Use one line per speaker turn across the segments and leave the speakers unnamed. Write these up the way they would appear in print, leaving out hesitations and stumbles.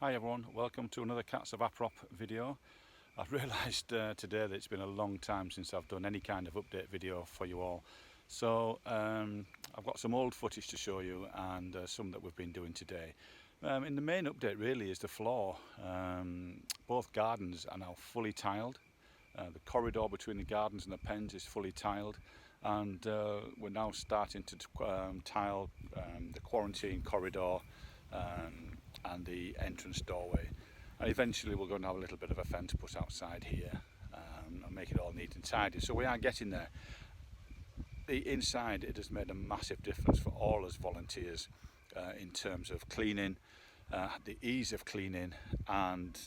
Hi everyone, welcome to another Cats of Aprop video. I've realised today that it's been a long time since I've done any kind of update video for you all. So I've got some old footage to show you and some that we've been doing today. In the main update really is the floor. Both gardens are now fully tiled. The corridor between the gardens and the pens is fully tiled, and we're now starting to tile the quarantine corridor and the entrance doorway, and eventually we're going to have a little bit of a fence put outside here and make it all neat and tidy. So we are getting there. The inside, it has made a massive difference for all us volunteers in terms of cleaning, the ease of cleaning, and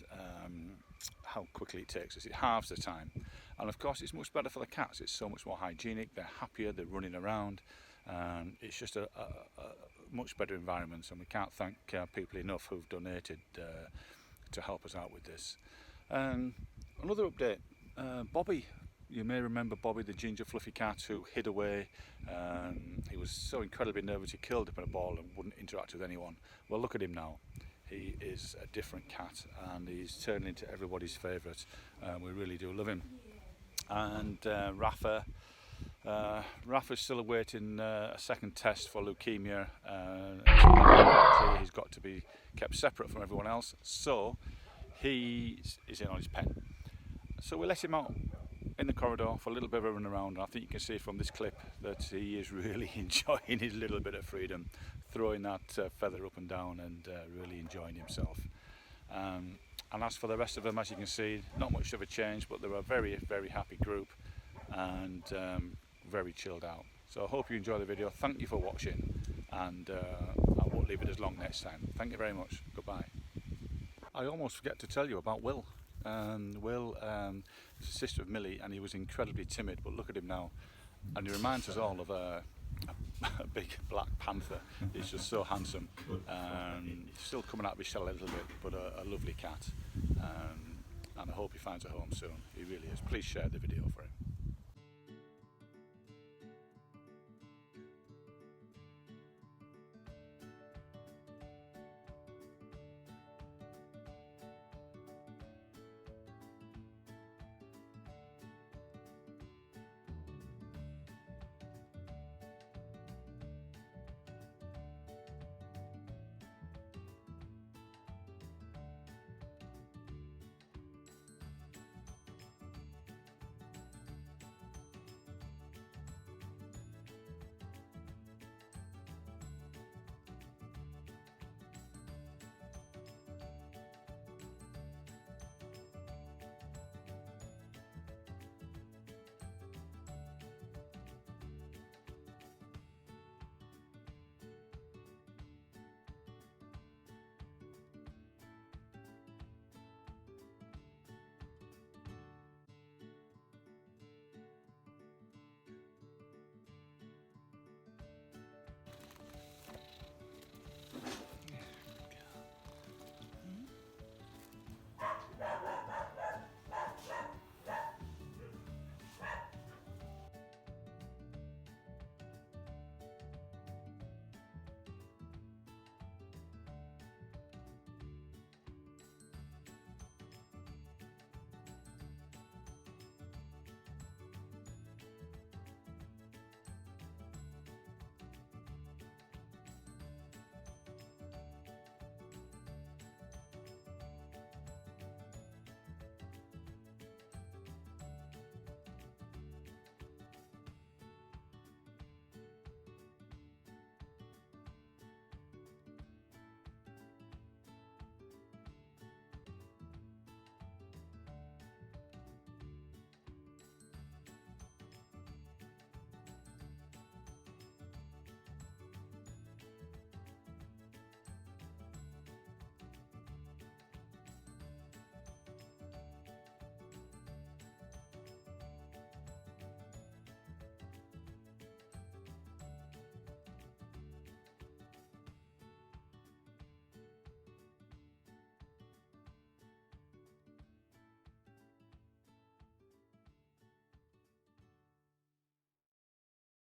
how quickly it takes us. It halves the time, and of course it's much better for the cats. It's so much more hygienic, they're happier, they're running around. It's just a much better environment, and we can't thank people enough who've donated to help us out with this. Another update, Bobby, you may remember Bobby, the ginger fluffy cat who hid away. He was so incredibly nervous he curled up in a ball and wouldn't interact with anyone. Well, look at him now. He is a different cat and he's turning into everybody's favourite. We really do love him. And Rafa's still awaiting a second test for leukemia. He's got to be kept separate from everyone else, so he is in on his pen. So we let him out in the corridor for a little bit of a run around, and I think you can see from this clip that he is really enjoying his little bit of freedom, throwing that feather up and down and really enjoying himself. And as for the rest of them, as you can see, not much of a change, but they're a very, very happy group and very chilled out. So I hope you enjoy the video. Thank you for watching, and I won't leave it as long next time. Thank you very much. Goodbye. I almost forget to tell you about Will. Will is a sister of Millie, and he was incredibly timid, but look at him now, and he reminds us all of a big black panther. He's just so handsome. He's still coming out of his shell a little bit, but a lovely cat. And I hope he finds a home soon. He really is. Please share the video for him.